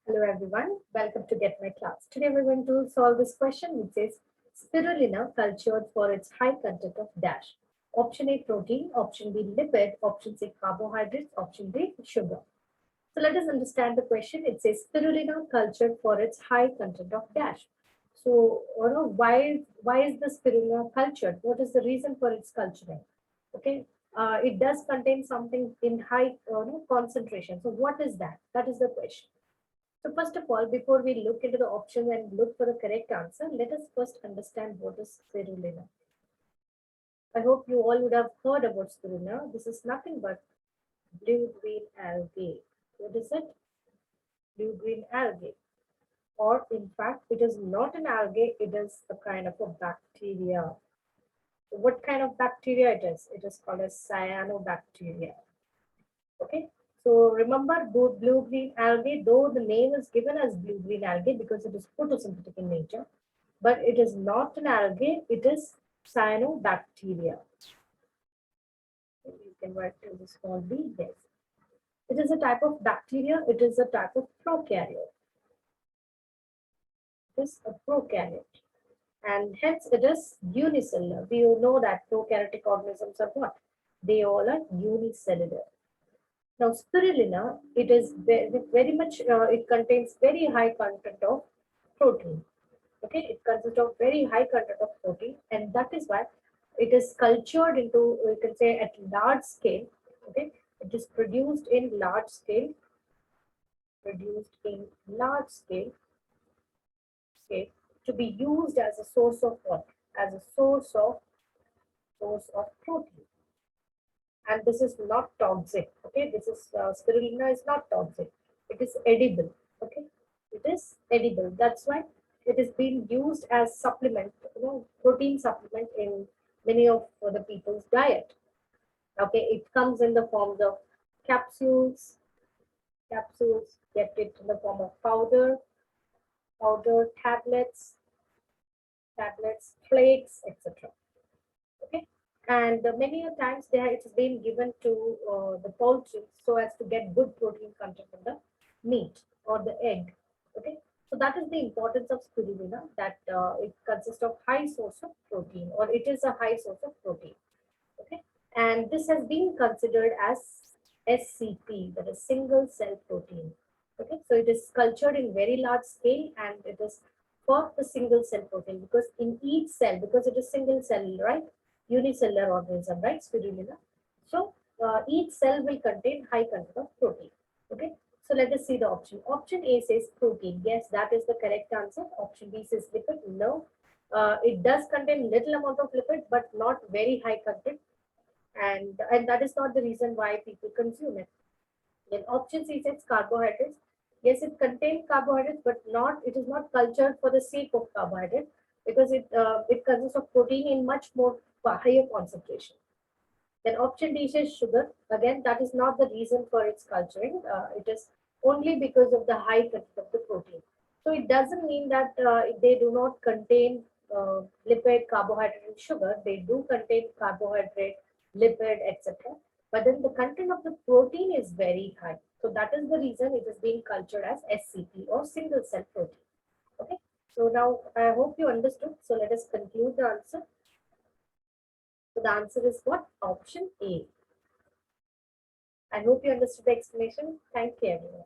Hello everyone, welcome to Get My Class. Today we're going to solve this question which says Spirulina cultured for its high content of dash. Option A protein, option B lipid, option C carbohydrates, option D sugar. So let us understand the question. It says Spirulina cultured for its high content of dash. So why is the spirulina cultured? What is the reason for its culturing? Okay, it does contain something in high concentration. So what is that? That is the question. So first of all, before we look into the options and look for the correct answer, let us first understand what is spirulina. I hope you all would have heard about spirulina. This is nothing but blue-green algae. What is it? Blue-green algae. Or in fact, it is not an algae, it is a kind of a bacteria. What kind of bacteria it is? It is called as cyanobacteria. Okay. So remember, blue-green algae, though the name is given as blue-green algae because it is photosynthetic in nature, but it is not an algae, it is cyanobacteria. You can write to the small b, yes. It is a type of bacteria, it is a type of prokaryote. It is a prokaryote. And hence it is unicellular. We all know that prokaryotic organisms are what? They all are unicellular. Now, spirulina, it is very much, it contains very high content of protein. Okay, it consists of very high content of protein, and that is why it is cultured into, you can say, at large scale. Okay, it is produced in large scale, okay, to be used as a source of what? As a source of protein. And this is not toxic. Okay, this is spirulina is not toxic. It is edible. Okay, it is edible. That's why it is being used as supplement, protein supplement in many of the people's diet. Okay, it comes in the forms of capsules. Get it in the form of powder, tablets, flakes, etc. Okay, and many a times it has been given to the poultry so as to get good protein content in the meat or the egg. Okay, so that is the importance of spirulina, that it consists of high source of protein, or it is a high source of protein. Okay, and this has been considered as SCP, that is single cell protein. Okay, so it is cultured in very large scale, and it is for the single cell protein, because in each cell, because it is single cell, right, unicellular organism, right, spirulina. So each cell will contain high content of protein. Okay, so let us see the option. Option A says protein. Yes, that is the correct answer. Option B says lipid. No, it does contain little amount of lipid, but not very high content, and that is not the reason why people consume it. Then option C says carbohydrates. Yes, it contains carbohydrates, but it is not cultured for the sake of carbohydrate, because it consists of protein in much more higher concentration. Then option D says sugar. Again, that is not the reason for its culturing. It is only because of the high content of the protein. So it doesn't mean that they do not contain lipid, carbohydrate, and sugar. They do contain carbohydrate, lipid, etc. But then the content of the protein is very high. So that is the reason it is being cultured as SCP, or single cell protein. Okay. So now I hope you understood. So let us conclude the answer. So the answer is what? Option A. I hope you understood the explanation. Thank you, everyone.